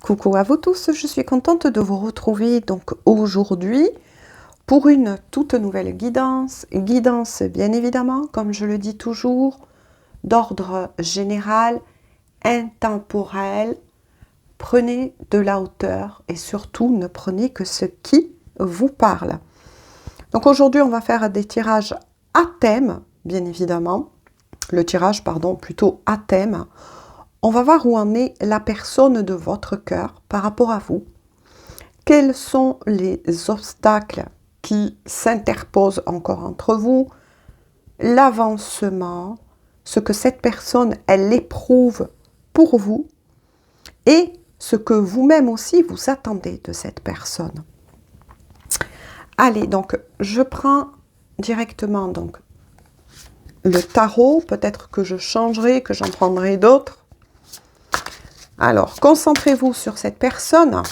Coucou à vous tous, je suis contente de vous retrouver donc aujourd'hui pour une toute nouvelle guidance. Guidance bien évidemment, comme je le dis toujours, d'ordre général, intemporel. Prenez de la hauteur et surtout ne prenez que ce qui vous parle. Donc aujourd'hui on va faire des tirages à thème, bien évidemment. Le tirage, pardon, plutôt à thème. On va voir où en est la personne de votre cœur par rapport à vous. Quels sont les obstacles qui s'interposent encore entre vous, l'avancement, ce que cette personne, elle éprouve pour vous et ce que vous-même aussi vous attendez de cette personne. Allez, donc je prends directement donc le tarot, peut-être que je changerai, que j'en prendrai d'autres. Alors, concentrez-vous sur cette personne.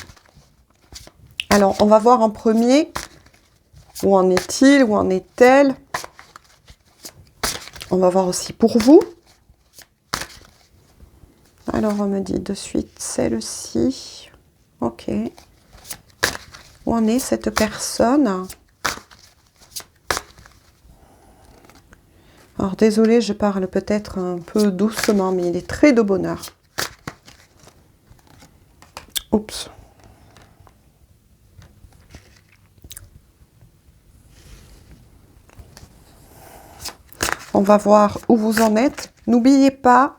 Alors, on va voir en premier, où en est-il, où en est-elle. On va voir aussi pour vous. Alors, on me dit de suite celle-ci. Ok. Où en est cette personne? Alors, désolée, je parle peut-être un peu doucement, mais il est très de bonheur. Oups. On va voir où vous en êtes. N'oubliez pas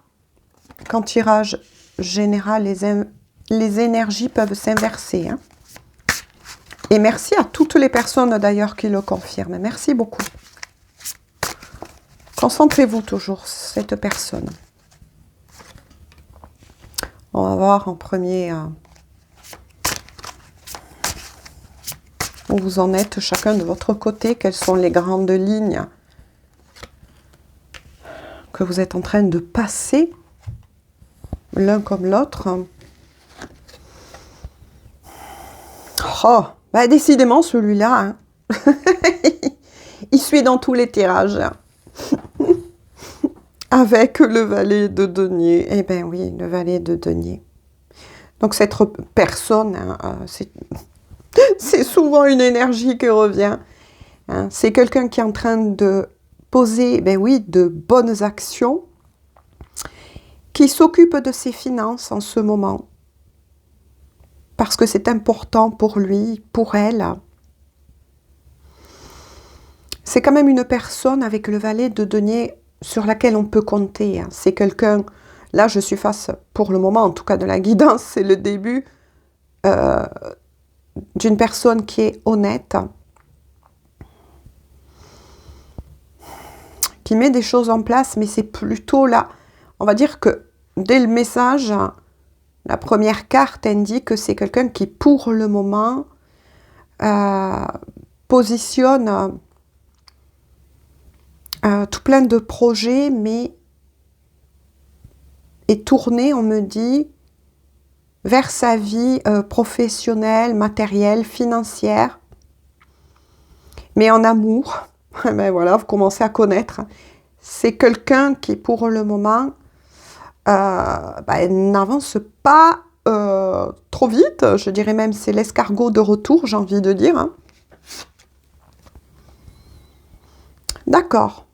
qu'en tirage général, les énergies peuvent s'inverser. Hein. Et merci à toutes les personnes d'ailleurs qui le confirment. Merci beaucoup. Concentrez-vous toujours sur cette personne. On va voir en premier où vous en êtes chacun de votre côté. Quelles sont les grandes lignes que vous êtes en train de passer l'un comme l'autre. Oh, bah décidément celui-là, hein. Il suit dans tous les tirages. Avec le valet de denier. Eh bien oui, le valet de denier. Donc cette personne, hein, c'est souvent une énergie qui revient. Hein. C'est quelqu'un qui est en train de poser, ben oui, de bonnes actions, qui s'occupe de ses finances en ce moment. Parce que c'est important pour lui, pour elle. C'est quand même une personne avec le valet de denier sur laquelle on peut compter. Hein. C'est quelqu'un, là je suis face, pour le moment en tout cas de la guidance, c'est le début d'une personne qui est honnête, qui met des choses en place, mais c'est plutôt là, on va dire que dès le message, la première carte indique que c'est quelqu'un qui pour le moment positionne tout plein de projets, mais est tourné, on me dit, vers sa vie professionnelle, matérielle, financière, mais en amour. Ben voilà, vous commencez à connaître. C'est quelqu'un qui, pour le moment, n'avance pas trop vite. Je dirais même c'est l'escargot de retour, j'ai envie de dire. Hein. D'accord.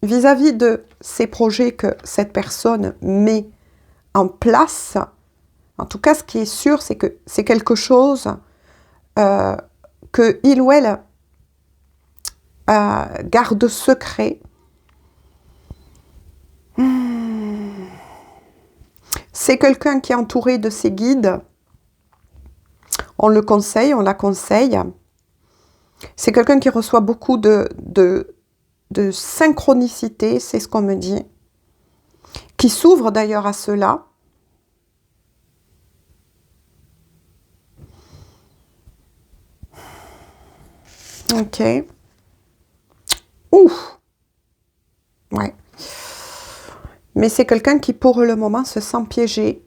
Vis-à-vis de ces projets que cette personne met en place, en tout cas, ce qui est sûr, c'est que c'est quelque chose que il ou elle garde secret. C'est quelqu'un qui est entouré de ses guides. On le conseille, on la conseille. C'est quelqu'un qui reçoit beaucoup de synchronicité, c'est ce qu'on me dit. Qui s'ouvre d'ailleurs à cela. Ok. Ouf. Ouais. Mais c'est quelqu'un qui, pour le moment, se sent piégé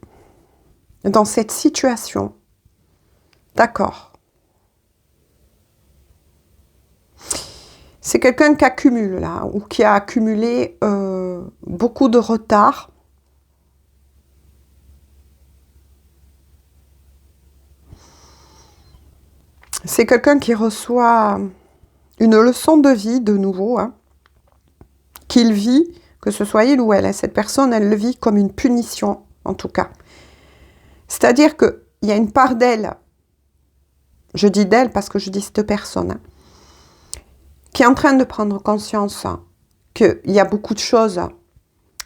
dans cette situation. D'accord. C'est quelqu'un qui accumule, là, ou qui a accumulé beaucoup de retard. C'est quelqu'un qui reçoit une leçon de vie de nouveau, hein, qu'il vit, que ce soit il ou elle. Hein, cette personne, elle le vit comme une punition, en tout cas. C'est-à-dire qu'il y a une part d'elle, je dis d'elle parce que je dis cette personne, hein, qui est en train de prendre conscience qu'il y a beaucoup de choses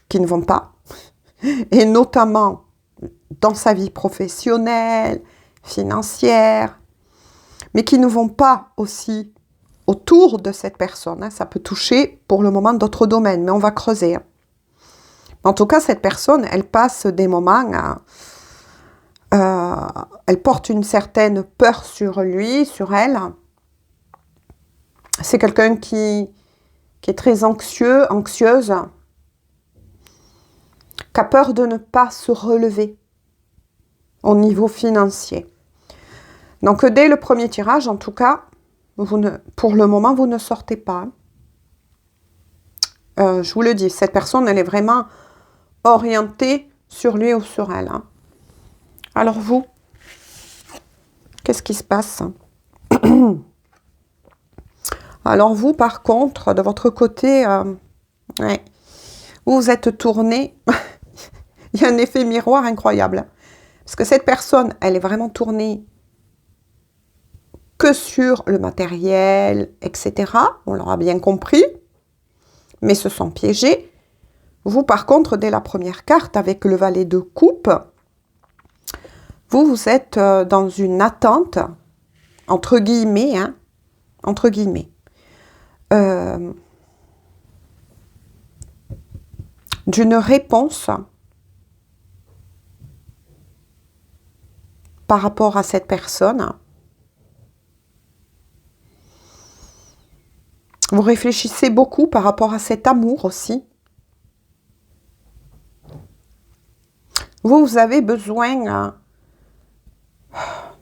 qui ne vont pas, et notamment dans sa vie professionnelle, financière, mais qui ne vont pas aussi autour de cette personne. Hein. Ça peut toucher pour le moment d'autres domaines, mais on va creuser. Hein. En tout cas, cette personne, elle passe des moments, elle porte une certaine peur sur lui, sur elle. C'est quelqu'un qui est très anxieux, anxieuse, qui a peur de ne pas se relever au niveau financier. Donc, dès le premier tirage, en tout cas, pour le moment, vous ne sortez pas. Je vous le dis, cette personne, elle est vraiment orientée sur lui ou sur elle. Hein. Alors vous, qu'est-ce qui se passe? Alors vous, par contre, de votre côté, ouais, vous êtes tourné. Il y a un effet miroir incroyable. Parce que cette personne, elle est vraiment tournée que sur le matériel, etc. On l'aura bien compris. Mais se sont piégés. Vous, par contre, dès la première carte, avec le valet de coupe, vous êtes dans une attente, entre guillemets, hein, entre guillemets, d'une réponse par rapport à cette personne. Vous réfléchissez beaucoup par rapport à cet amour aussi. Vous avez besoin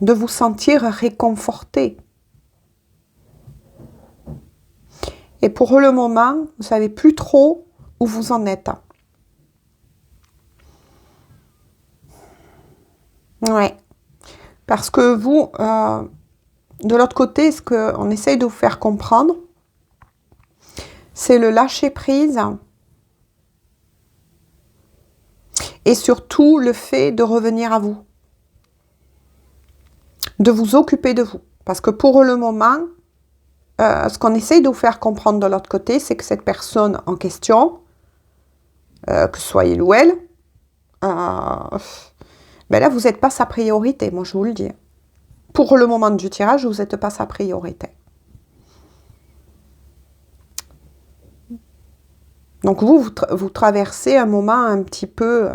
de vous sentir réconforté. Et pour le moment, vous ne savez plus trop où vous en êtes. Ouais. Parce que vous, de l'autre côté, ce qu'on essaye de vous faire comprendre, c'est le lâcher-prise et surtout le fait de revenir à vous, de vous occuper de vous. Parce que pour le moment, ce qu'on essaye de vous faire comprendre de l'autre côté, c'est que cette personne en question, que ce soit il ou elle, ben là, vous n'êtes pas sa priorité, moi je vous le dis. Pour le moment du tirage, vous n'êtes pas sa priorité. Donc vous traversez un moment un petit peu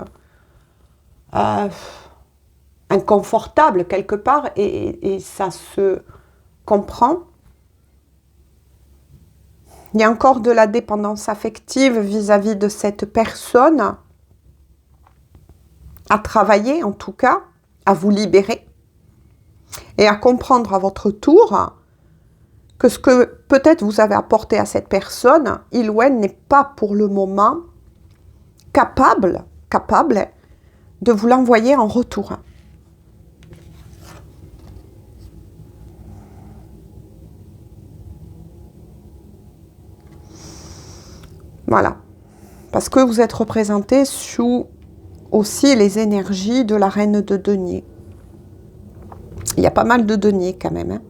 inconfortable quelque part et ça se comprend. Il y a encore de la dépendance affective vis-à-vis de cette personne, à travailler en tout cas, à vous libérer et à comprendre à votre tour que ce que peut-être vous avez apporté à cette personne, il ou elle n'est pas pour le moment capable de vous l'envoyer en retour. Voilà. Parce que vous êtes représenté sous aussi les énergies de la reine de denier. Il y a pas mal de deniers quand même. Hein.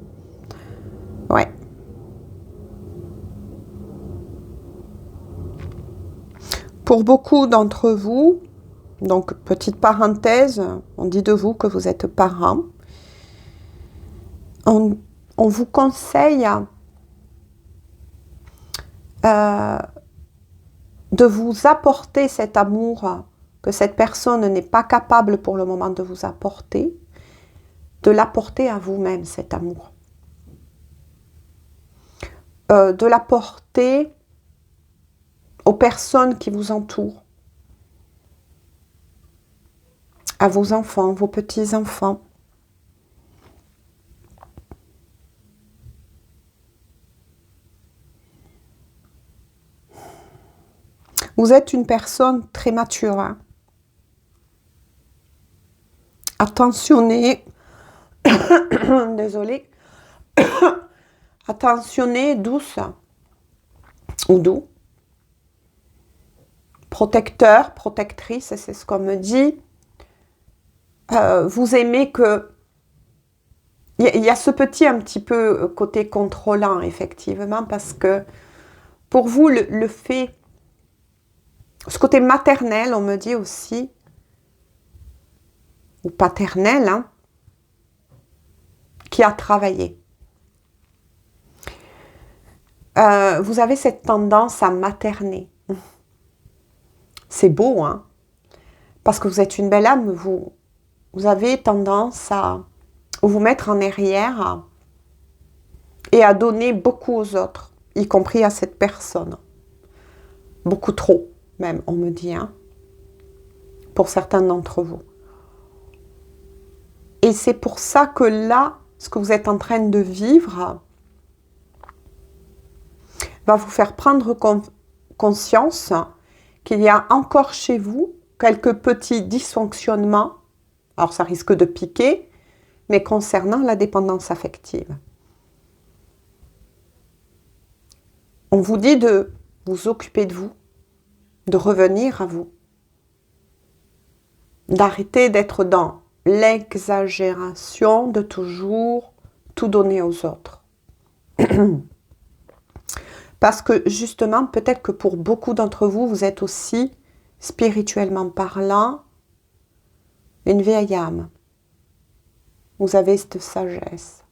Ouais. Pour beaucoup d'entre vous, donc petite parenthèse, on dit de vous que vous êtes parents. On vous conseille de vous apporter cet amour que cette personne n'est pas capable pour le moment de vous apporter, de l'apporter à vous-même, cet amour. De l'apporter aux personnes qui vous entourent, à vos enfants, vos petits-enfants. Vous êtes une personne très mature, hein, attentionnée, désolée, Attentionné, douce ou doux. Protecteur, protectrice, c'est ce qu'on me dit. Vous aimez que... Il y a ce petit un petit peu côté contrôlant, effectivement, parce que pour vous, le fait... Ce côté maternel, on me dit aussi, ou paternel, hein, qui a travaillé. Vous avez cette tendance à materner. C'est beau, hein, parce que vous êtes une belle âme, vous avez tendance à vous mettre en arrière et à donner beaucoup aux autres, y compris à cette personne. Beaucoup trop, même, on me dit, hein, pour certains d'entre vous. Et c'est pour ça que là, ce que vous êtes en train de vivre va vous faire prendre conscience qu'il y a encore chez vous quelques petits dysfonctionnements. Alors, ça risque de piquer, mais concernant la dépendance affective. On vous dit de vous occuper de vous, de revenir à vous, d'arrêter d'être dans l'exagération de toujours tout donner aux autres. Parce que justement, peut-être que pour beaucoup d'entre vous, vous êtes aussi, spirituellement parlant, une vieille âme. Vous avez cette sagesse,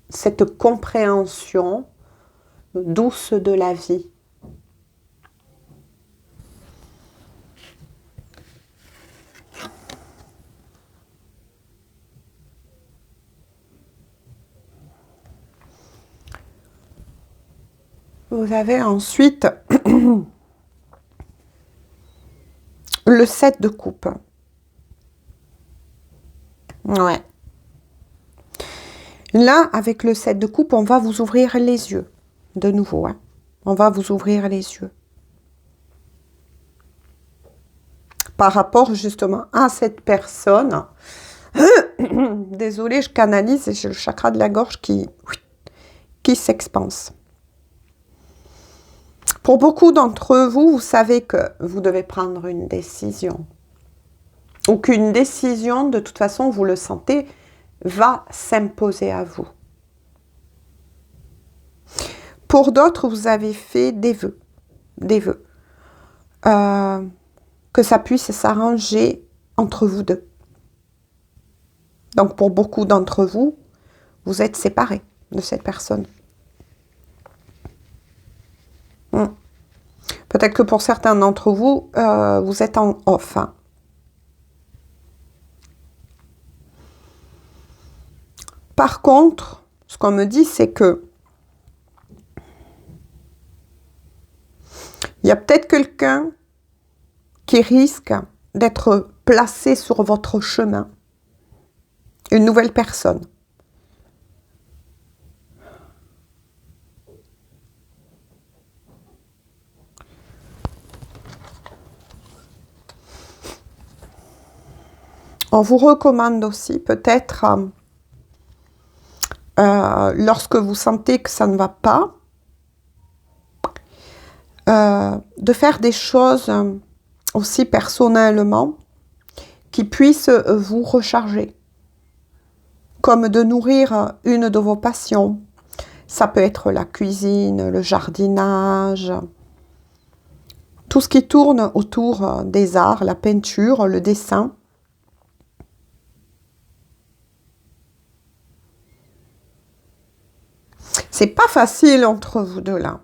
cette compréhension douce de la vie. Vous avez ensuite le 7 de coupe. Ouais. Là, avec le 7 de coupe, on va vous ouvrir les yeux. De nouveau, hein. On va vous ouvrir les yeux. Par rapport justement à cette personne. Désolée, je canalise et j'ai le chakra de la gorge qui s'expanse. Pour beaucoup d'entre vous, vous savez que vous devez prendre une décision. Ou qu'une décision, de toute façon, vous le sentez, va s'imposer à vous. Pour d'autres, vous avez fait des vœux. Des vœux. Que ça puisse s'arranger entre vous deux. Donc, pour beaucoup d'entre vous, vous êtes séparés de cette personne. Peut-être que pour certains d'entre vous, vous êtes en off. Hein. Par contre, ce qu'on me dit, c'est que il y a peut-être quelqu'un qui risque d'être placé sur votre chemin. Une nouvelle personne. On vous recommande aussi peut-être, lorsque vous sentez que ça ne va pas, de faire des choses aussi personnellement qui puissent vous recharger. Comme de nourrir une de vos passions. Ça peut être la cuisine, le jardinage, tout ce qui tourne autour des arts, la peinture, le dessin. C'est pas facile entre vous deux là.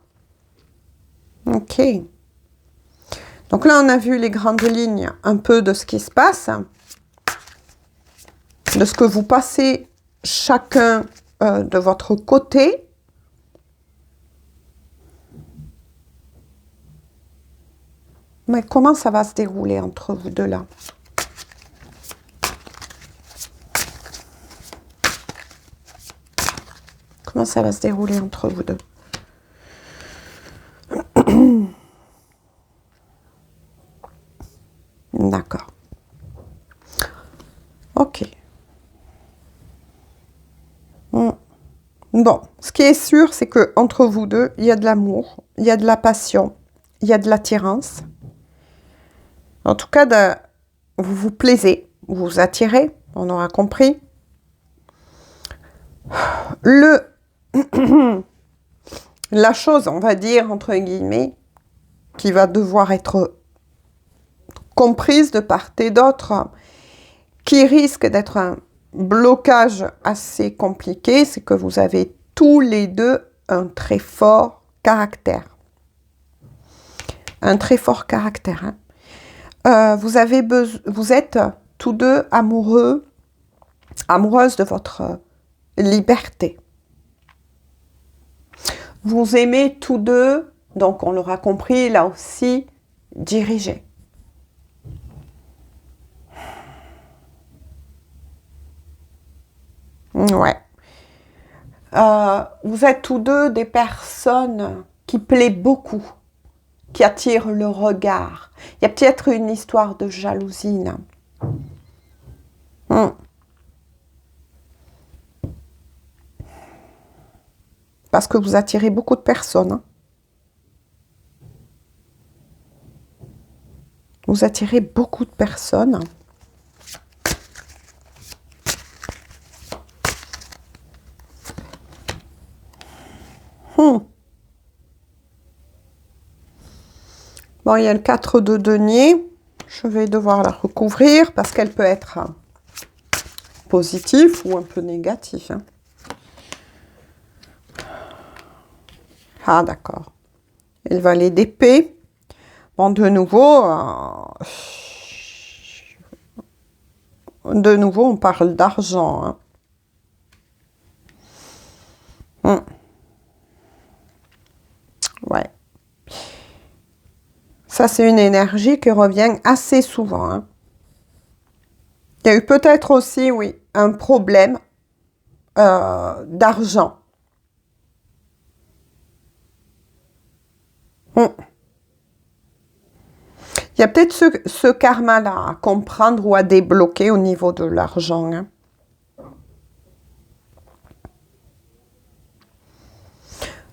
Ok. Donc là, on a vu les grandes lignes un peu de ce qui se passe, de ce que vous passez chacun de votre côté. Mais comment ça va se dérouler entre vous deux là? Comment ça va se dérouler entre vous deux? D'accord. Ok. Bon, ce qui est sûr, c'est que entre vous deux, il y a de l'amour, il y a de la passion, il y a de l'attirance. En tout cas, vous vous plaisez, vous vous attirez, on aura compris. La chose, on va dire, entre guillemets, qui va devoir être comprise de part et d'autre, qui risque d'être un blocage assez compliqué, c'est que vous avez tous les deux un très fort caractère. Un très fort caractère. Hein. Vous êtes tous deux amoureux, amoureuses de votre liberté. Vous aimez tous deux, donc on l'aura compris, là aussi, diriger. Ouais. Vous êtes tous deux des personnes qui plaisent beaucoup, qui attirent le regard. Il y a peut-être une histoire de jalousie, là. Parce que vous attirez beaucoup de personnes. Hein. Vous attirez beaucoup de personnes. Bon, il y a le 4 de denier. Je vais devoir la recouvrir parce qu'elle peut être positive ou un peu négative. Hein. Ah, d'accord. Et le valet d'épée. Bon, de nouveau, on parle d'argent. Hein. Ouais. Ça, c'est une énergie qui revient assez souvent. Hein. Il y a eu peut-être aussi, oui, un problème d'argent. Il y a peut-être ce karma-là à comprendre ou à débloquer au niveau de l'argent. Hein.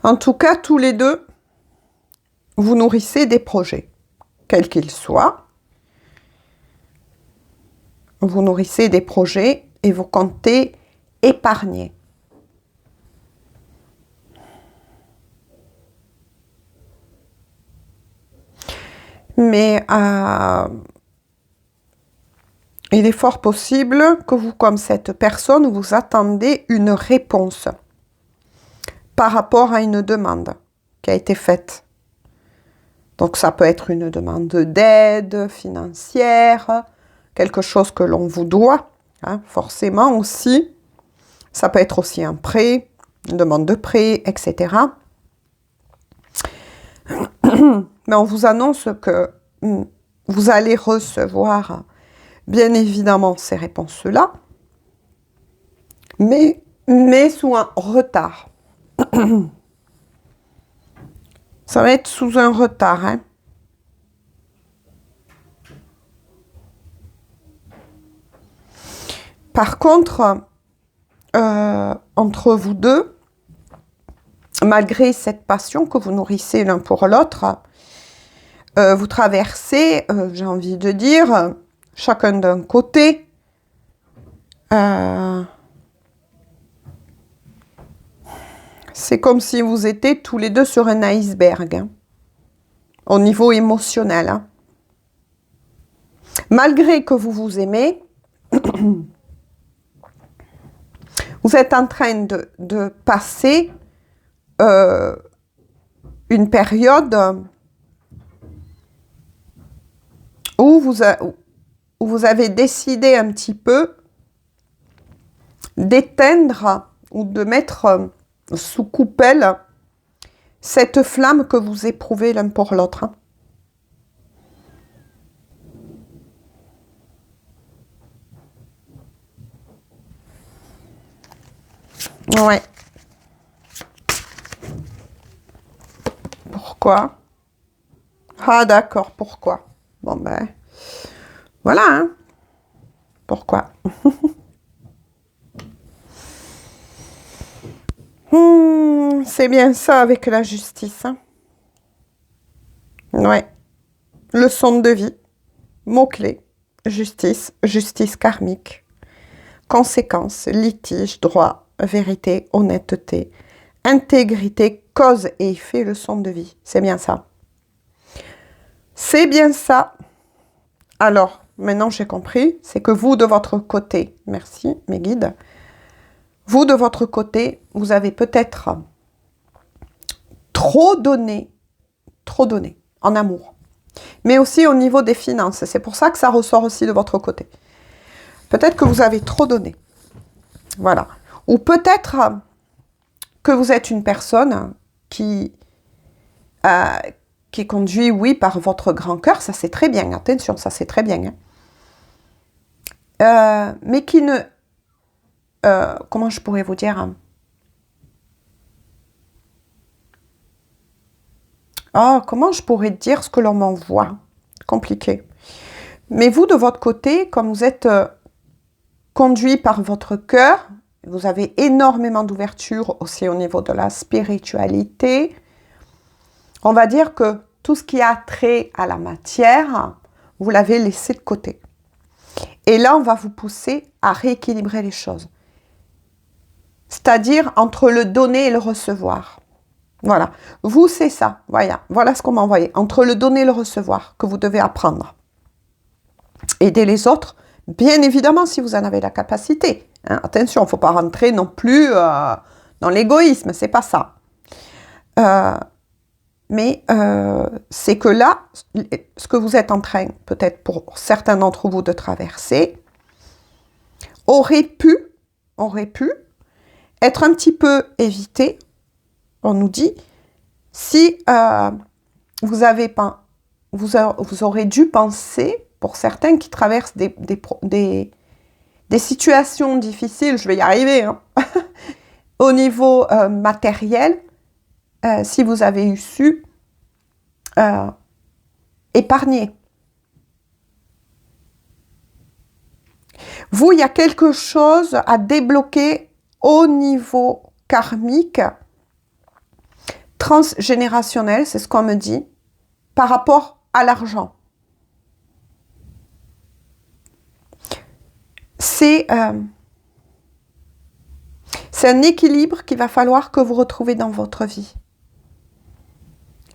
En tout cas, tous les deux, vous nourrissez des projets, quels qu'ils soient. Vous nourrissez des projets et vous comptez épargner. Mais il est fort possible que vous, comme cette personne, vous attendez une réponse par rapport à une demande qui a été faite. Donc, ça peut être une demande d'aide financière, quelque chose que l'on vous doit, hein, forcément aussi. Ça peut être aussi un prêt, une demande de prêt, etc. Mais on vous annonce que vous allez recevoir, bien évidemment, ces réponses-là, mais sous un retard. Ça va être sous un retard. Hein. Par contre, entre vous deux, malgré cette passion que vous nourrissez l'un pour l'autre, vous traversez, j'ai envie de dire, chacun d'un côté, c'est comme si vous étiez tous les deux sur un iceberg, hein, au niveau émotionnel. Hein. Malgré que vous vous aimez, vous êtes en train de passer une période où vous avez décidé un petit peu d'éteindre ou de mettre sous coupelle cette flamme que vous éprouvez l'un pour l'autre. Hein. Ouais. Pourquoi? Ah d'accord, pourquoi? Bon ben, voilà, hein. Pourquoi? c'est bien ça avec la justice. Hein. Ouais. Leçon de vie. Mots-clés. Justice. Justice karmique. Conséquences. Litige. Droit. Vérité. Honnêteté. Intégrité. Cause et effet. Leçon de vie. C'est bien ça. C'est bien ça. Alors, maintenant j'ai compris. C'est que vous, de votre côté, merci mes guides, vous, de votre côté, vous avez peut-être trop donné en amour. Mais aussi au niveau des finances. C'est pour ça que ça ressort aussi de votre côté. Peut-être que vous avez trop donné. Voilà. Ou peut-être que vous êtes une personne qui conduit, oui, par votre grand cœur. Ça, c'est très bien. Attention, ça, c'est très bien. Hein. Mais qui ne... comment je pourrais vous dire? Comment je pourrais dire ce que l'on m'envoie? Compliqué. Mais vous, de votre côté, comme vous êtes conduit par votre cœur, vous avez énormément d'ouverture aussi au niveau de la spiritualité. On va dire que tout ce qui a trait à la matière, vous l'avez laissé de côté. Et là, on va vous pousser à rééquilibrer les choses. C'est-à-dire entre le donner et le recevoir. Voilà. Vous, c'est ça. Voilà ce qu'on m'a envoyé. Entre le donner et le recevoir que vous devez apprendre. Aider les autres, bien évidemment, si vous en avez la capacité. Hein. Attention, il ne faut pas rentrer non plus dans l'égoïsme. C'est pas ça. Mais c'est que là, ce que vous êtes en train, peut-être pour certains d'entre vous, de traverser, aurait pu être un petit peu évité. On nous dit, si vous aurez dû penser, pour certains qui traversent des situations difficiles, je vais y arriver, hein, au niveau matériel, si vous avez su épargner. Vous, il y a quelque chose à débloquer au niveau karmique, transgénérationnel, c'est ce qu'on me dit, par rapport à l'argent. C'est un équilibre qu'il va falloir que vous retrouvez dans votre vie.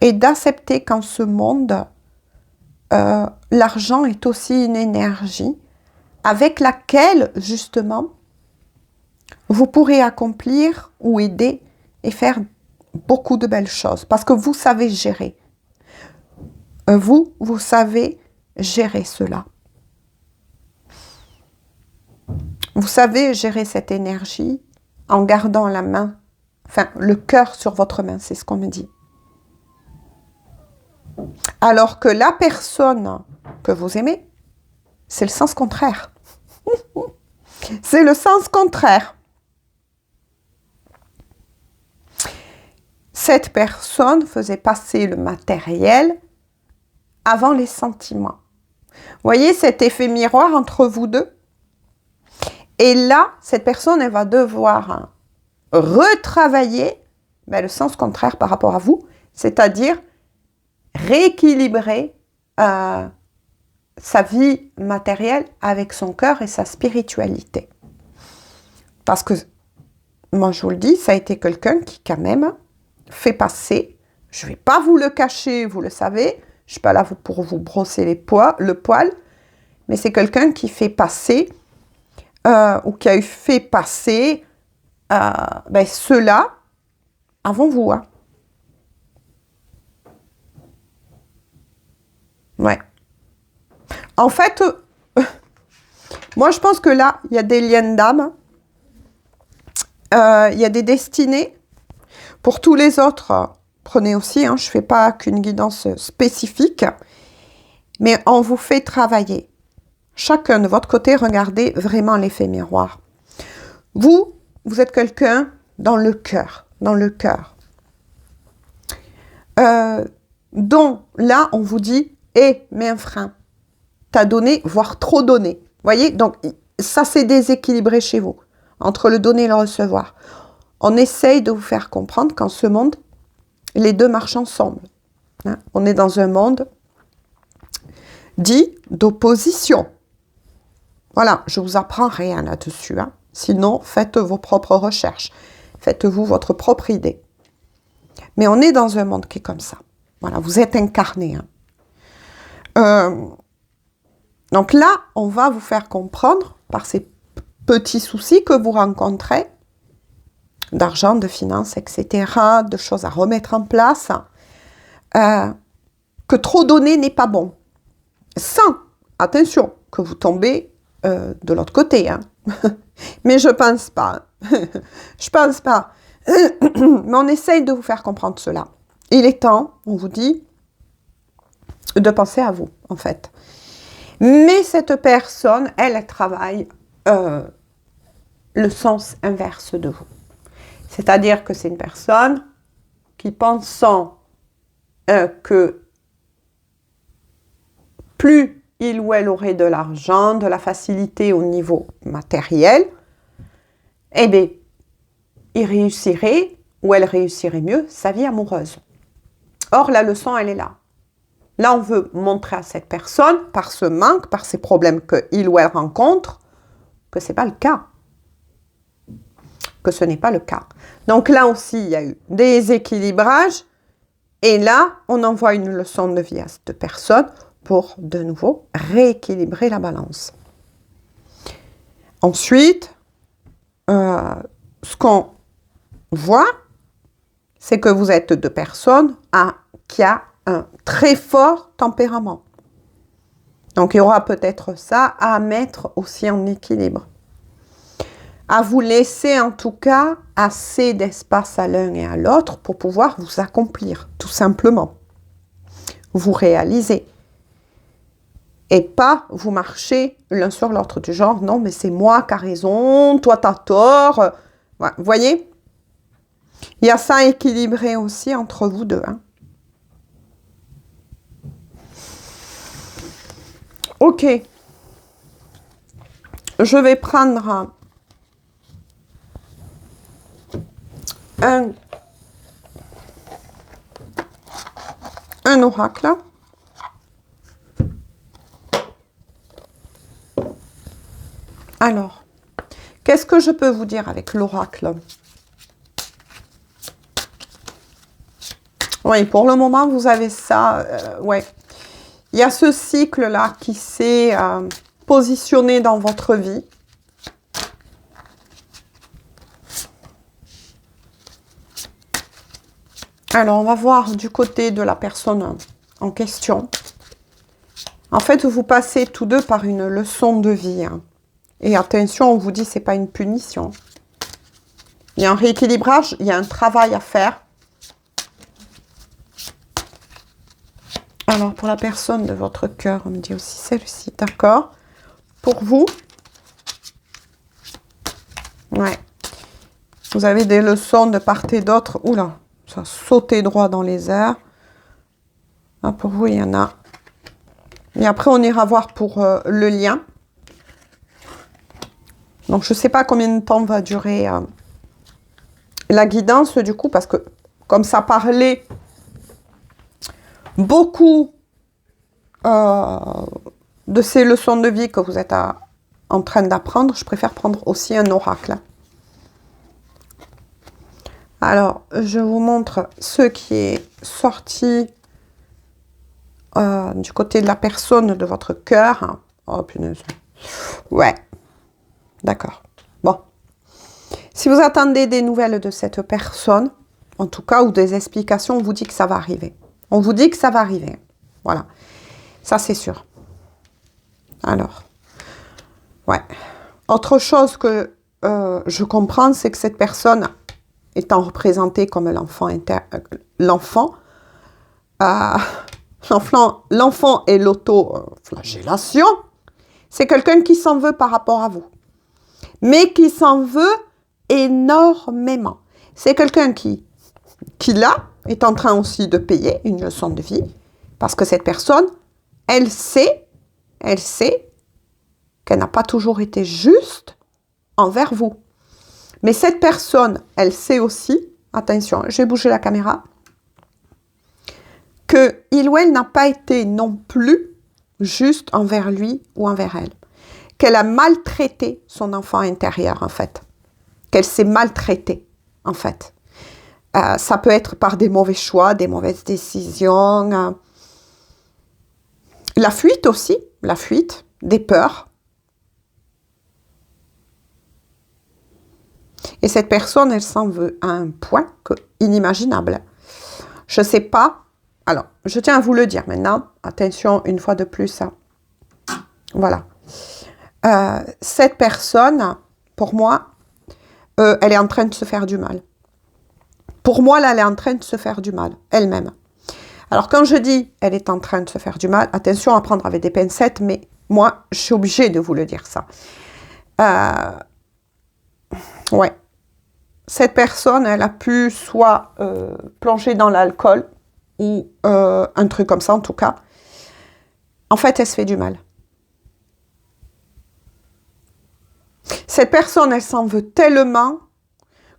Et d'accepter qu'en ce monde, l'argent est aussi une énergie avec laquelle, justement, vous pourrez accomplir ou aider et faire beaucoup de belles choses. Parce que vous savez gérer. Vous savez gérer cela. Vous savez gérer cette énergie en gardant la main, enfin, le cœur sur votre main, c'est ce qu'on me dit. Alors que la personne que vous aimez, c'est le sens contraire. C'est le sens contraire. Cette personne faisait passer le matériel avant les sentiments. Voyez cet effet miroir entre vous deux? Et là, cette personne, elle va devoir retravailler le sens contraire par rapport à vous, c'est-à-dire rééquilibrer sa vie matérielle avec son cœur et sa spiritualité. Parce que, moi je vous le dis, ça a été quelqu'un qui quand même fait passer, je ne vais pas vous le cacher, vous le savez, je ne suis pas là pour vous brosser le poil, mais c'est quelqu'un qui fait passer, ou qui a fait passer cela avant vous. Hein. Ouais. En fait, moi je pense que là, il y a des liens d'âme, il y a des destinées. Pour tous les autres, prenez aussi, hein, je ne fais pas qu'une guidance spécifique, mais on vous fait travailler. Chacun de votre côté, regardez vraiment l'effet miroir. Vous êtes quelqu'un dans le cœur, dont là, on vous dit, mets un frein. T'as donné, voire trop donné. Voyez, donc ça c'est déséquilibré chez vous, entre le donner et le recevoir. On essaye de vous faire comprendre qu'en ce monde, les deux marchent ensemble. Hein. On est dans un monde dit d'opposition. Voilà, je vous apprends rien là-dessus. Hein. Sinon, faites vos propres recherches. Faites-vous votre propre idée. Mais on est dans un monde qui est comme ça. Voilà, vous êtes incarné. Hein. Donc là, on va vous faire comprendre, par ces petits soucis que vous rencontrez, d'argent, de finances, etc., de choses à remettre en place, que trop donner n'est pas bon. Sans, attention, que vous tombez de l'autre côté. Hein. Mais je pense pas. Je pense pas. Mais on essaye de vous faire comprendre cela. Il est temps, on vous dit, de penser à vous, en fait. Mais cette personne, elle travaille le sens inverse de vous. C'est-à-dire que c'est une personne qui, pensant que plus il ou elle aurait de l'argent, de la facilité au niveau matériel, eh bien, il réussirait, ou elle réussirait mieux, sa vie amoureuse. Or, la leçon, elle est là. Là, on veut montrer à cette personne, par ce manque, par ces problèmes qu'il ou elle rencontre, que ce n'est pas le cas. Que ce n'est pas le cas. Donc là aussi, il y a eu des équilibrages. Et là, on envoie une leçon de vie à cette personne pour, de nouveau, rééquilibrer la balance. Ensuite, ce qu'on voit, c'est que vous êtes deux personnes qui ont un très fort tempérament. Donc, il y aura peut-être ça à mettre aussi en équilibre. À vous laisser en tout cas assez d'espace à l'un et à l'autre pour pouvoir vous accomplir, tout simplement. Vous réaliser. Et pas vous marcher l'un sur l'autre du genre, non mais c'est moi qui a raison, toi t'as tort. Ouais, vous voyez? Il y a ça équilibré aussi entre vous deux. Hein. Ok. Je vais prendre un oracle. Alors, qu'est-ce que je peux vous dire avec l'oracle? Oui, pour le moment, vous avez ça. Ouais. Il y a ce cycle-là qui s'est positionné dans votre vie. Alors, on va voir du côté de la personne en question. En fait, vous passez tous deux par une leçon de vie. Hein. Et attention, on vous dit, c'est pas une punition. Il y a un rééquilibrage, il y a un travail à faire. Alors, pour la personne de votre cœur, on me dit aussi celle-ci, d'accord. Pour vous, ouais. Vous avez des leçons de part et d'autre. Oula, ça a sauté droit dans les airs. Ah, pour vous, il y en a. Et après, on ira voir pour le lien. Donc, je ne sais pas combien de temps va durer la guidance, du coup, parce que comme ça parlait beaucoup de ces leçons de vie que vous êtes en train d'apprendre, je préfère prendre aussi un oracle. Alors, je vous montre ce qui est sorti du côté de la personne de votre cœur. Oh, punaise. Ouais. D'accord. Bon. Si vous attendez des nouvelles de cette personne, en tout cas, ou des explications, on vous dit que ça va arriver. On vous dit que ça va arriver. Voilà. Ça, c'est sûr. Alors. Ouais. Autre chose que je comprends, c'est que cette personne, étant représentée comme l'enfant et l'auto-flagellation, c'est quelqu'un qui s'en veut par rapport à vous. Mais qui s'en veut énormément. C'est quelqu'un qui là, est en train aussi de payer une leçon de vie. Parce que cette personne, elle sait qu'elle n'a pas toujours été juste envers vous. Mais cette personne, elle sait aussi, attention, je vais bouger la caméra, que il ou elle n'a pas été non plus juste envers lui ou envers elle. Qu'elle a maltraité son enfant intérieur, en fait. Qu'elle s'est maltraitée, en fait. Ça peut être par des mauvais choix, des mauvaises décisions. La fuite aussi, la fuite, des peurs. Et cette personne, elle s'en veut à un point inimaginable. Je ne sais pas. Alors, je tiens à vous le dire maintenant. Attention, une fois de plus. Voilà. Cette personne, pour moi, elle est en train de se faire du mal. Pour moi, là, elle est en train de se faire du mal, elle-même. Alors, quand je dis elle est en train de se faire du mal, attention à prendre avec des pincettes, mais moi, je suis obligée de vous le dire ça. Ouais. Cette personne, elle a pu soit plonger dans l'alcool, ou un truc comme ça, en tout cas. En fait, elle se fait du mal. Cette personne, elle s'en veut tellement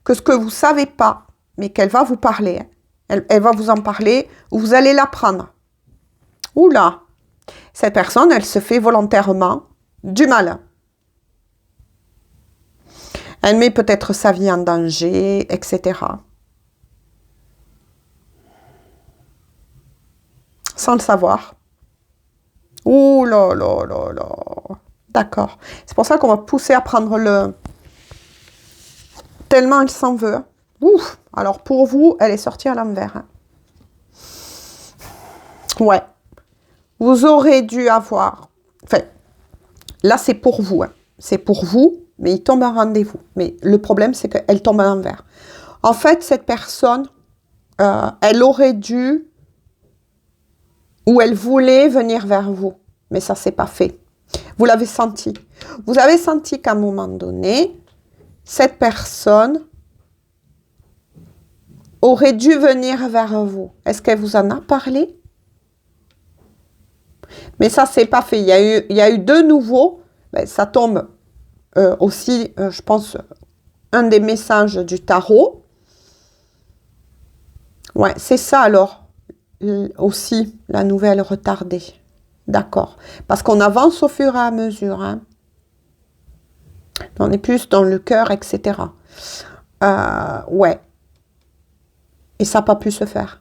que ce que vous ne savez pas, mais qu'elle va vous parler, elle va vous en parler, ou vous allez l'apprendre. Oula! Cette personne, elle se fait volontairement du mal. Elle met peut-être sa vie en danger, etc. Sans le savoir. Ouh là là là là. D'accord. C'est pour ça qu'on va pousser à prendre le... Tellement elle s'en veut. Ouf. Alors pour vous, elle est sortie à l'envers. Hein. Ouais. Vous aurez dû avoir... Enfin, là c'est pour vous. Hein. C'est pour vous, mais il tombe un rendez-vous. Mais le problème, c'est qu'elle tombe à l'envers. En fait, cette personne, elle aurait dû... Ou elle voulait venir vers vous. Mais ça, c'est pas fait. Vous l'avez senti. Vous avez senti qu'à un moment donné, cette personne aurait dû venir vers vous. Est-ce qu'elle vous en a parlé? Mais ça, c'est pas fait. Il y a eu de nouveau, ben, ça tombe aussi, je pense, un des messages du tarot. Ouais, c'est ça alors, aussi, la nouvelle retardée. D'accord. Parce qu'on avance au fur et à mesure. Hein. On est plus dans le cœur, etc. Ouais. Et ça n'a pas pu se faire.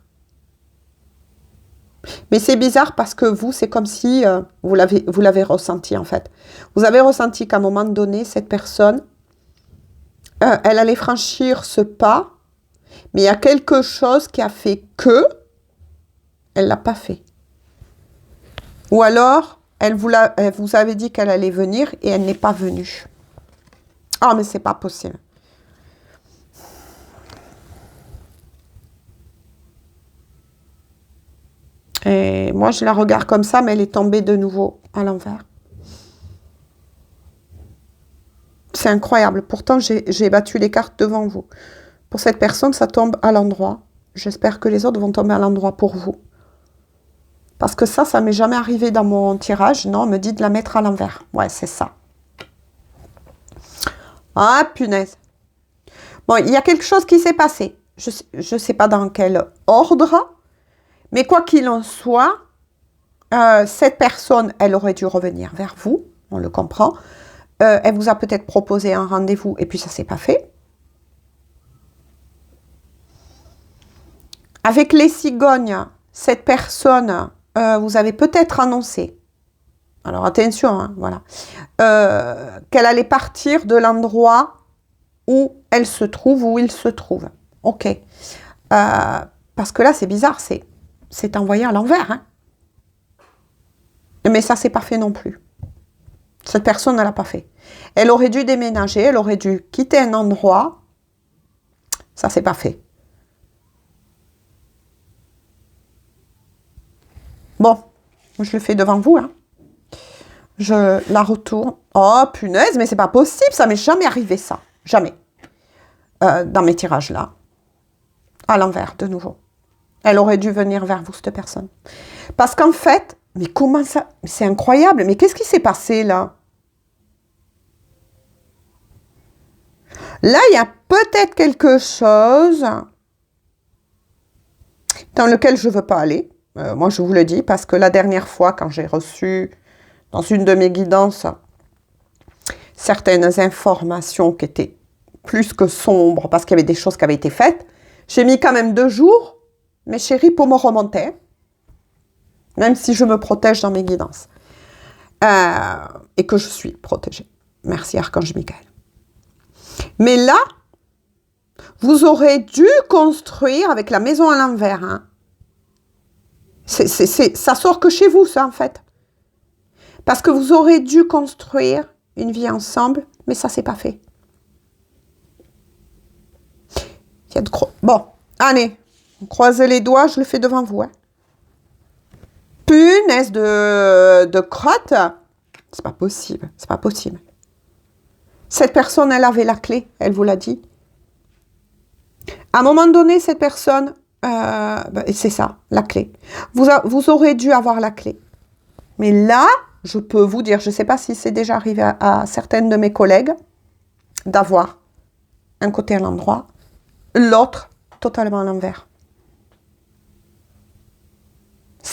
Mais c'est bizarre parce que vous, c'est comme si vous l'avez ressenti en fait. Vous avez ressenti qu'à un moment donné, cette personne, elle allait franchir ce pas, mais il y a quelque chose qui a fait que elle ne l'a pas fait. Ou alors, elle vous avait dit qu'elle allait venir et elle n'est pas venue. Ah, mais c'est pas possible. Et moi, je la regarde comme ça, mais elle est tombée de nouveau à l'envers. C'est incroyable. Pourtant, j'ai battu les cartes devant vous. Pour cette personne, ça tombe à l'endroit. J'espère que les autres vont tomber à l'endroit pour vous. Parce que ça m'est jamais arrivé dans mon tirage. Non, on me dit de la mettre à l'envers. Ouais, c'est ça. Ah, punaise. Bon, il y a quelque chose qui s'est passé. Je ne sais pas dans quel ordre. Mais quoi qu'il en soit, cette personne, elle aurait dû revenir vers vous. On le comprend. Elle vous a peut-être proposé un rendez-vous et puis ça ne s'est pas fait. Avec les cigognes, cette personne, vous avez peut-être annoncé, alors attention, hein, voilà, qu'elle allait partir de l'endroit où elle se trouve, où il se trouve. Ok. Parce que là, c'est bizarre, c'est envoyé à l'envers. Hein. Mais ça, c'est pas fait non plus. Cette personne ne l'a pas fait. Elle aurait dû déménager, elle aurait dû quitter un endroit. Ça, c'est pas fait. Bon, je le fais devant vous. Hein. Je la retourne. Oh, punaise, mais c'est pas possible. Ça m'est jamais arrivé, ça. Jamais. Dans mes tirages, là. À l'envers, de nouveau. Elle aurait dû venir vers vous, cette personne. Parce qu'en fait, mais comment ça... C'est incroyable. Mais qu'est-ce qui s'est passé, là? Là, il y a peut-être quelque chose dans lequel je ne veux pas aller. Moi, je vous le dis, parce que la dernière fois, quand j'ai reçu dans une de mes guidances certaines informations qui étaient plus que sombres, parce qu'il y avait des choses qui avaient été faites, j'ai mis quand même 2 jours, mes chéris, pour me remonter, même si je me protège dans mes guidances. Et que je suis protégée. Merci, Archange Michael. Mais là, vous aurez dû construire avec la maison à l'envers. Hein. Ça sort que chez vous, ça, en fait. Parce que vous aurez dû construire une vie ensemble, mais ça, c'est pas fait. Il y a de bon, allez, croisez les doigts, je le fais devant vous. Hein. Punaise de crotte. C'est pas possible, c'est pas possible. Cette personne, elle avait la clé, elle vous l'a dit. À un moment donné, cette personne, c'est ça, la clé. Vous aurez dû avoir la clé. Mais là, je peux vous dire, je ne sais pas si c'est déjà arrivé à certaines de mes collègues, d'avoir un côté à l'endroit, l'autre totalement à l'envers.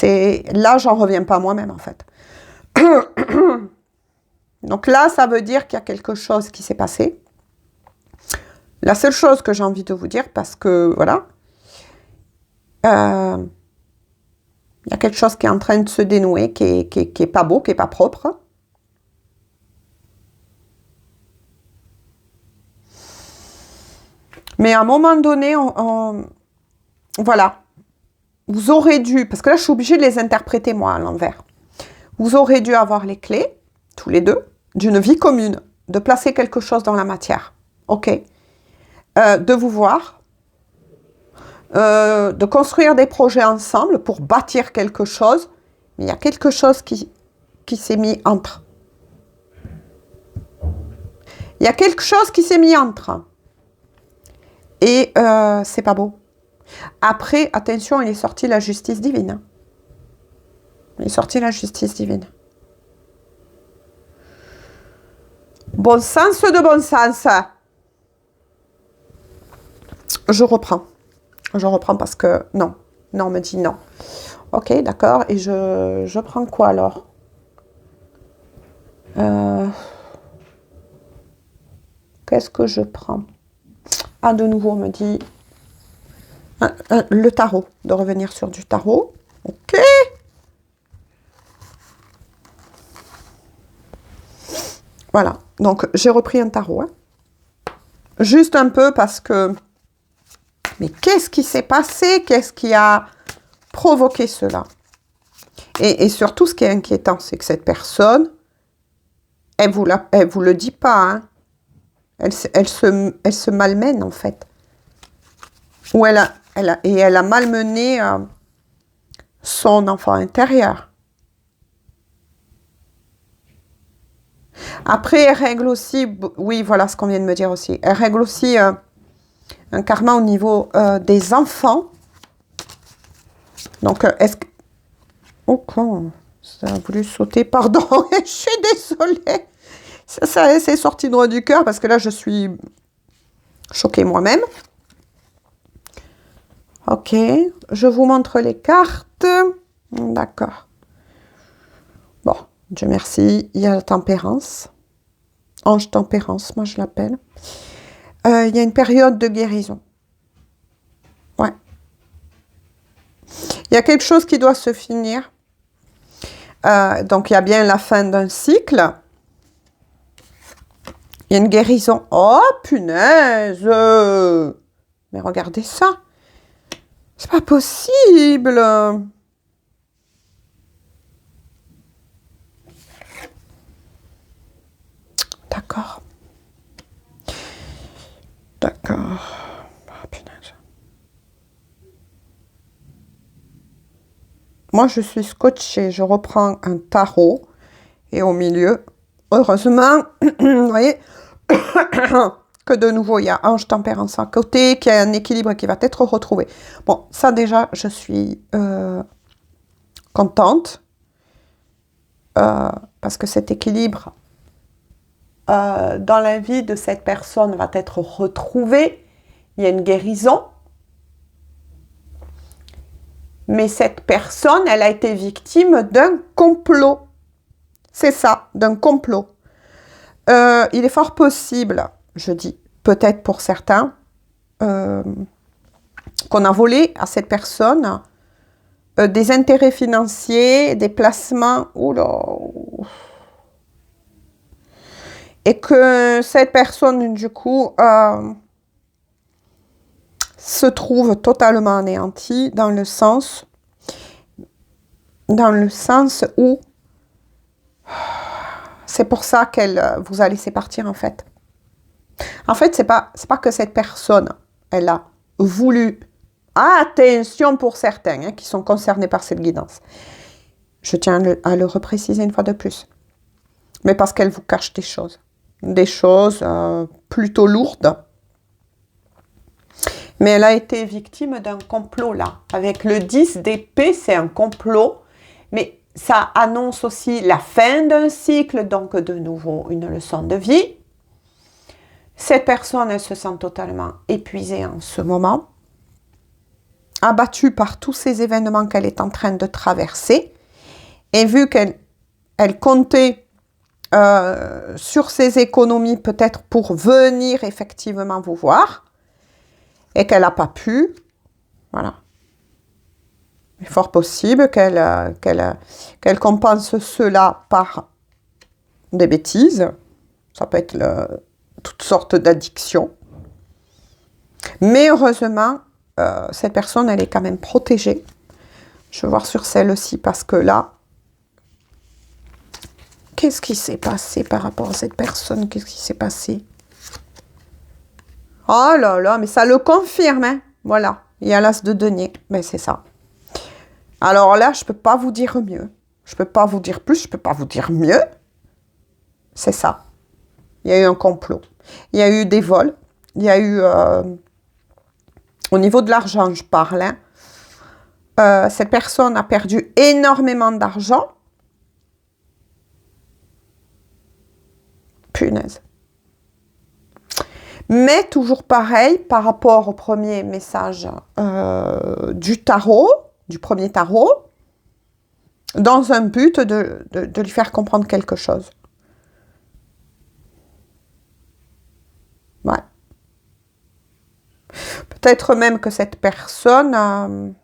Là, j'en reviens pas moi-même, en fait. Donc là, ça veut dire qu'il y a quelque chose qui s'est passé. La seule chose que j'ai envie de vous dire, parce que, voilà, il y a quelque chose qui est en train de se dénouer, qui est pas beau, qui est pas propre. Mais à un moment donné, voilà, vous aurez dû, parce que là, je suis obligée de les interpréter, moi, à l'envers. Vous aurez dû avoir les clés, tous les deux, d'une vie commune, de placer quelque chose dans la matière. OK. De vous voir, de construire des projets ensemble pour bâtir quelque chose. Mais il y a quelque chose qui s'est mis entre. Il y a quelque chose qui s'est mis entre. Et c'est pas beau. Après, attention, il est sorti la justice divine. Il est sorti la justice divine. Bon sens de bon sens. Je reprends. Je reprends parce que non. Non, on me dit non. Ok, d'accord. Et je prends quoi alors? Qu'est-ce que je prends? Ah, de nouveau, on me dit le tarot. De revenir sur du tarot. Ok. Voilà. Donc, j'ai repris un tarot. Hein. Juste un peu parce que... Mais qu'est-ce qui s'est passé? Qu'est-ce qui a provoqué cela? Et surtout, ce qui est inquiétant, c'est que cette personne, elle vous le dit pas. Hein. Elle se malmène, en fait. Ou elle a malmené son enfant intérieur. Après, elle règle aussi... Oui, voilà ce qu'on vient de me dire aussi. Elle règle aussi... un karma au niveau des enfants. Donc, est-ce que... Oh, con, ça a voulu sauter, pardon, je suis désolée. Ça c'est sorti droit du cœur parce que là, je suis choquée moi-même. Ok, je vous montre les cartes. D'accord. Bon, Dieu merci, il y a la tempérance. Ange tempérance, moi je l'appelle. Il y a une période de guérison. Ouais. Il y a quelque chose qui doit se finir. Donc, il y a bien la fin d'un cycle. Il y a une guérison. Oh, punaise! Mais regardez ça. C'est pas possible. D'accord. D'accord. Oh, punaise. Moi, je suis scotchée. Je reprends un tarot. Et au milieu, heureusement, vous voyez, que de nouveau, il y a ange tempérance à côté, qu'il y a un équilibre qui va être retrouvé. Bon, ça déjà, je suis contente. Parce que cet équilibre dans la vie de cette personne va être retrouvé. Il y a une guérison. Mais cette personne, elle a été victime d'un complot. C'est ça, d'un complot. Il est fort possible, je dis peut-être pour certains, qu'on a volé à cette personne des intérêts financiers, des placements, oula, et que cette personne, du coup, se trouve totalement anéantie dans le sens où c'est pour ça qu'elle vous a laissé partir, en fait. En fait, c'est pas que cette personne, elle a voulu... Attention pour certains qui sont concernés par cette guidance. Je tiens à le repréciser une fois de plus. Mais parce qu'elle vous cache des choses. Des choses plutôt lourdes. Mais elle a été victime d'un complot, là. Avec le 10 d'épée, c'est un complot. Mais ça annonce aussi la fin d'un cycle, donc de nouveau une leçon de vie. Cette personne, elle se sent totalement épuisée en ce moment. Abattue par tous ces événements qu'elle est en train de traverser. Et vu qu'elle comptait sur ses économies peut-être pour venir effectivement vous voir, et qu'elle n'a pas pu, voilà. Il est fort possible qu'elle compense cela par des bêtises. Ça peut être toutes sortes d'addictions. Mais heureusement, cette personne, elle est quand même protégée. Je vais voir sur celle-ci parce que là, qu'est-ce qui s'est passé par rapport à cette personne? Qu'est-ce qui s'est passé? Oh là là, mais ça le confirme, hein. Voilà, il y a l'as de denier, mais c'est ça. Alors là, je ne peux pas vous dire mieux. Je ne peux pas vous dire plus, je ne peux pas vous dire mieux. C'est ça. Il y a eu un complot. Il y a eu des vols. Il y a eu... au niveau de l'argent, je parle. Hein. Cette personne a perdu énormément d'argent. Punaise. Mais toujours pareil, par rapport au premier message du tarot, du premier tarot, dans un but de lui faire comprendre quelque chose. Ouais. Peut-être même que cette personne,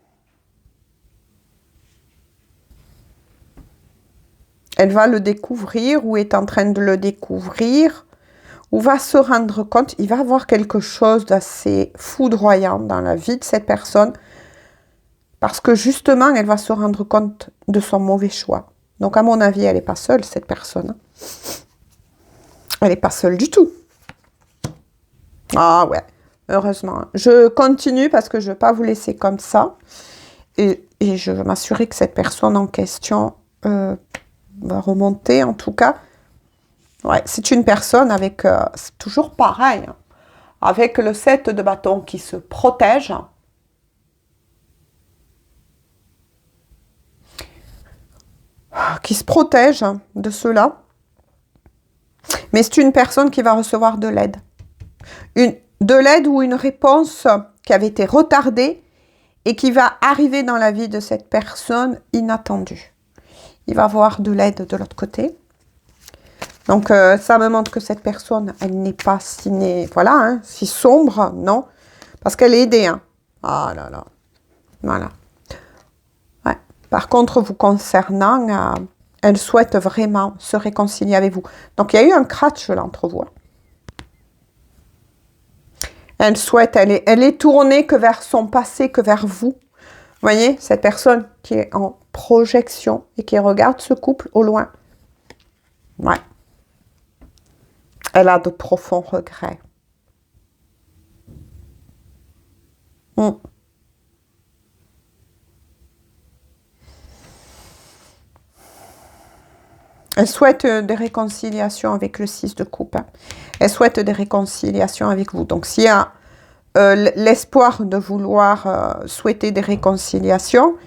elle va le découvrir ou est en train de le découvrir ou va se rendre compte, il va avoir quelque chose d'assez foudroyant dans la vie de cette personne parce que justement, elle va se rendre compte de son mauvais choix. Donc, à mon avis, elle n'est pas seule, cette personne. Elle n'est pas seule du tout. Ah ouais, heureusement. Je continue parce que je ne veux pas vous laisser comme ça. Et je veux m'assurer que cette personne en question va remonter, en tout cas. Ouais, c'est une personne avec... c'est toujours pareil. Hein, avec le 7 de bâton qui se protège. Qui se protège de cela. Mais c'est une personne qui va recevoir de l'aide. De l'aide ou une réponse qui avait été retardée et qui va arriver dans la vie de cette personne inattendue. Il va avoir de l'aide de l'autre côté. Donc, ça me montre que cette personne, elle n'est pas voilà, hein, si sombre, non. Parce qu'elle est aidée. Hein. Ah là là. Voilà. Ouais. Par contre, vous concernant, elle souhaite vraiment se réconcilier avec vous. Donc, il y a eu un crash, je l'entrevois. Elle souhaite, elle est tournée que vers son passé, que vers vous. Vous voyez, cette personne qui est en projection et qui regarde ce couple au loin. Ouais. Elle a de profonds regrets. Elle souhaite des réconciliations avec le 6 de coupe. Hein. Elle souhaite des réconciliations avec vous. Donc, s'il y a l'espoir de vouloir souhaiter des réconciliations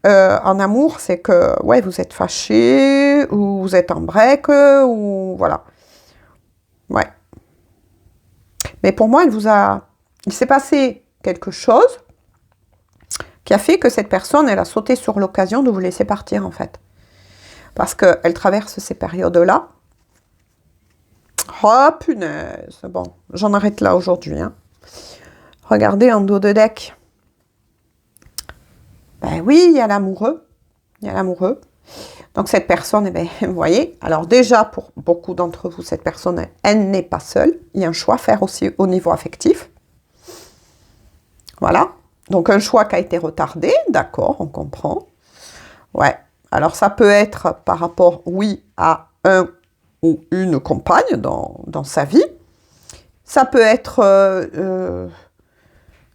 en amour, c'est que ouais, vous êtes fâché, ou vous êtes en break, ou voilà. Ouais. Mais pour moi, il s'est passé quelque chose qui a fait que cette personne, elle a sauté sur l'occasion de vous laisser partir, en fait. Parce qu'elle traverse ces périodes-là. Oh, punaise. Bon, j'en arrête là aujourd'hui. Hein. Regardez en dos de deck. Ben oui, il y a l'amoureux. Il y a l'amoureux. Donc, cette personne, eh ben, vous voyez, alors déjà, pour beaucoup d'entre vous, cette personne, elle n'est pas seule. Il y a un choix à faire aussi au niveau affectif. Voilà. Donc, un choix qui a été retardé. D'accord, on comprend. Ouais. Alors, ça peut être par rapport, oui, à un ou une compagne dans sa vie. Ça peut être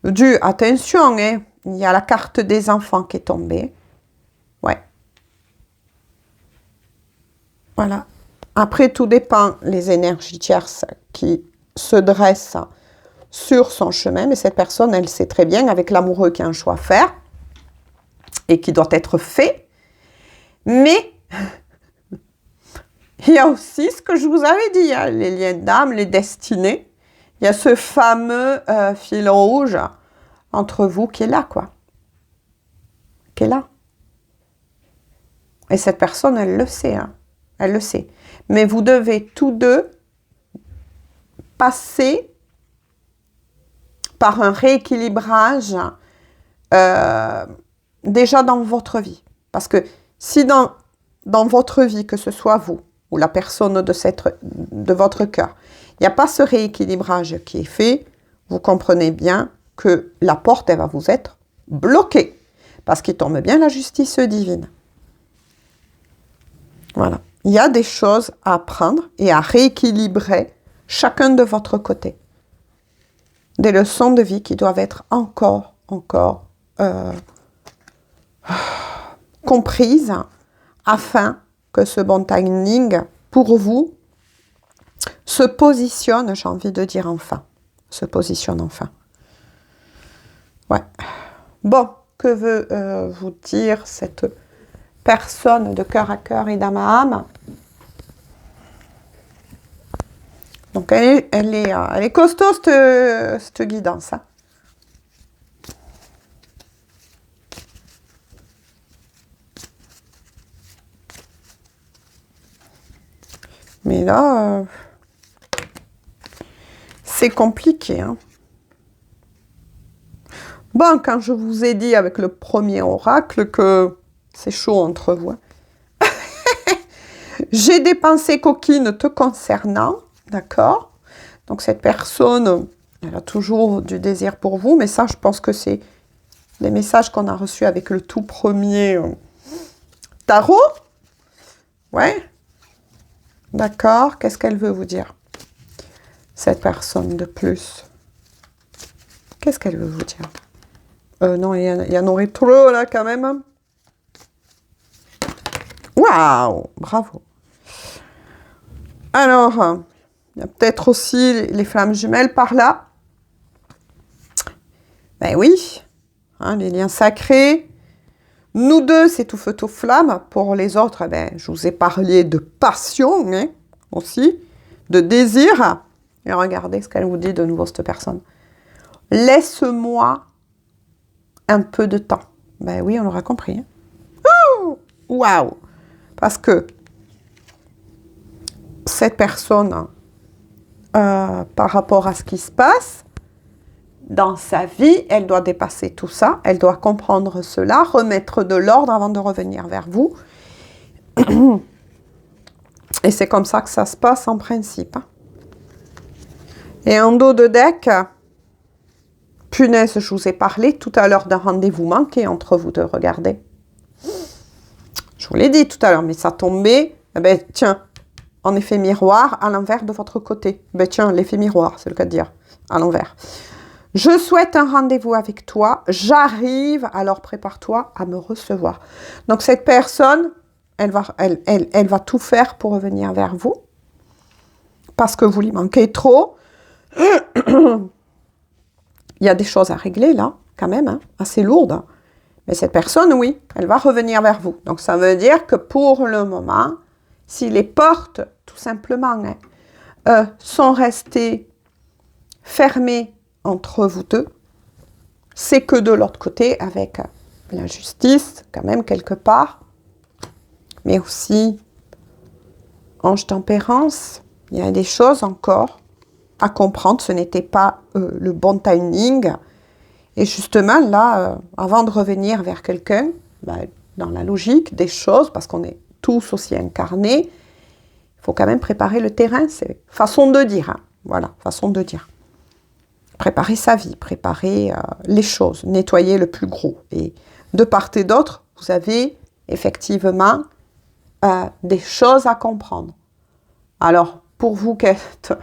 dû, attention, hein, il y a la carte des enfants qui est tombée. Ouais. Voilà. Après, tout dépend les énergies tierces qui se dressent sur son chemin. Mais cette personne, elle sait très bien, avec l'amoureux, qu'il y a un choix à faire et qui doit être fait. Mais il y a aussi ce que je vous avais dit, hein, les liens d'âme, les destinées. Il y a ce fameux fil rouge entre vous qui est là, quoi. Qui est là. Et cette personne, elle le sait, hein. Elle le sait. Mais vous devez tous deux passer par un rééquilibrage déjà dans votre vie. Parce que si dans votre vie, que ce soit vous ou la personne de votre cœur, il n'y a pas ce rééquilibrage qui est fait, vous comprenez bien que la porte, elle va vous être bloquée. Parce qu'il tombe bien la justice divine. Voilà. Il y a des choses à apprendre et à rééquilibrer chacun de votre côté. Des leçons de vie qui doivent être encore comprises afin que ce bon timing, pour vous, se positionne, j'ai envie de dire enfin. Se positionne enfin. Ouais. Bon, que veut vous dire cette personne de cœur à cœur et d'âme à âme? Donc, elle est costaud, cette guidance. Hein. Mais là, c'est compliqué. Hein. Bon, quand je vous ai dit avec le premier oracle que c'est chaud entre vous. Hein. J'ai des pensées coquines te concernant. D'accord? Donc, cette personne, elle a toujours du désir pour vous. Mais ça, je pense que c'est des messages qu'on a reçus avec le tout premier tarot. Ouais. D'accord. Qu'est-ce qu'elle veut vous dire? Cette personne de plus. Qu'est-ce qu'elle veut vous dire? Non, il y en aurait trop, là, quand même. Waouh! Bravo. Alors, il y a peut-être aussi les flammes jumelles par là. Ben oui, hein, les liens sacrés. Nous deux, c'est tout feu, tout flamme. Pour les autres, ben, je vous ai parlé de passion hein, aussi, de désir. Et regardez ce qu'elle vous dit de nouveau, cette personne. Laisse-moi un peu de temps. Ben oui, on l'aura compris. Hein. Waouh! Parce que cette personne, par rapport à ce qui se passe dans sa vie, elle doit dépasser tout ça, elle doit comprendre cela, remettre de l'ordre avant de revenir vers vous. Et c'est comme ça que ça se passe en principe. Et en dos de deck, punaise, je vous ai parlé tout à l'heure d'un rendez-vous manqué entre vous deux, regardez. Je vous l'ai dit tout à l'heure, mais ça tombait, eh ben, tiens, en effet miroir, à l'envers de votre côté. Ben tiens, l'effet miroir, c'est le cas de dire, à l'envers. Je souhaite un rendez-vous avec toi, j'arrive, alors prépare-toi à me recevoir. Donc cette personne, elle va tout faire pour revenir vers vous, parce que vous lui manquez trop. Il y a des choses à régler là, quand même, hein, assez lourdes. Mais cette personne, oui, elle va revenir vers vous. Donc ça veut dire que pour le moment, si les portes, tout simplement, hein, sont restés fermés entre vous deux. C'est que de l'autre côté, avec la justice, quand même, quelque part, mais aussi ange tempérance, il y a des choses encore à comprendre. Ce n'était pas le bon timing. Et justement, là, avant de revenir vers quelqu'un, dans la logique des choses, parce qu'on est tous aussi incarnés, il faut quand même préparer le terrain. C'est façon de dire. Hein. Voilà, façon de dire. Préparer sa vie, préparer les choses, nettoyer le plus gros. Et de part et d'autre, vous avez effectivement des choses à comprendre. Alors, pour vous qui êtes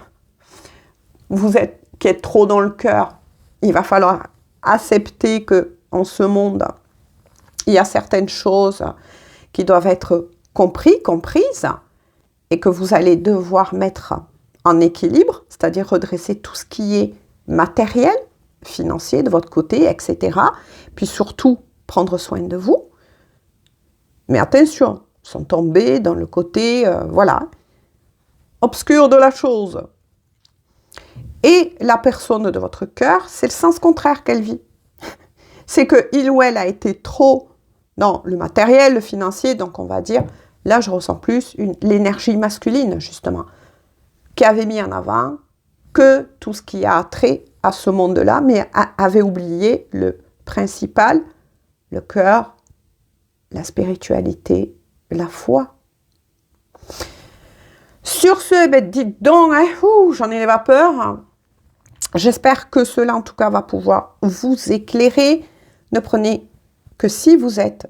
trop dans le cœur, il va falloir accepter que en ce monde, il y a certaines choses qui doivent être comprises, et que vous allez devoir mettre en équilibre, c'est-à-dire redresser tout ce qui est matériel, financier de votre côté, etc. Puis surtout, prendre soin de vous. Mais attention, sont tombés dans le côté, obscur de la chose. Et la personne de votre cœur, c'est le sens contraire qu'elle vit. C'est qu'il ou elle a été trop dans le matériel, le financier, donc on va dire, là je ressens plus l'énergie masculine, justement, qui avait mis en avant que tout ce qui a trait à ce monde-là, mais avait oublié le principal, le cœur, la spiritualité, la foi. Sur ce, dites donc, j'en ai les vapeurs. J'espère que cela, en tout cas, va pouvoir vous éclairer. Ne prenez que si vous êtes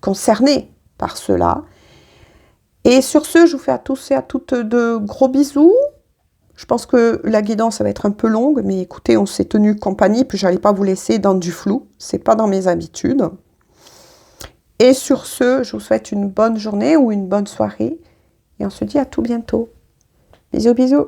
concerné par cela. Et sur ce, je vous fais à tous et à toutes de gros bisous. Je pense que la guidance, ça va être un peu longue, mais écoutez, on s'est tenu compagnie, puis je n'allais pas vous laisser dans du flou. C'est pas dans mes habitudes. Et sur ce, je vous souhaite une bonne journée ou une bonne soirée. Et on se dit à tout bientôt. Bisous, bisous.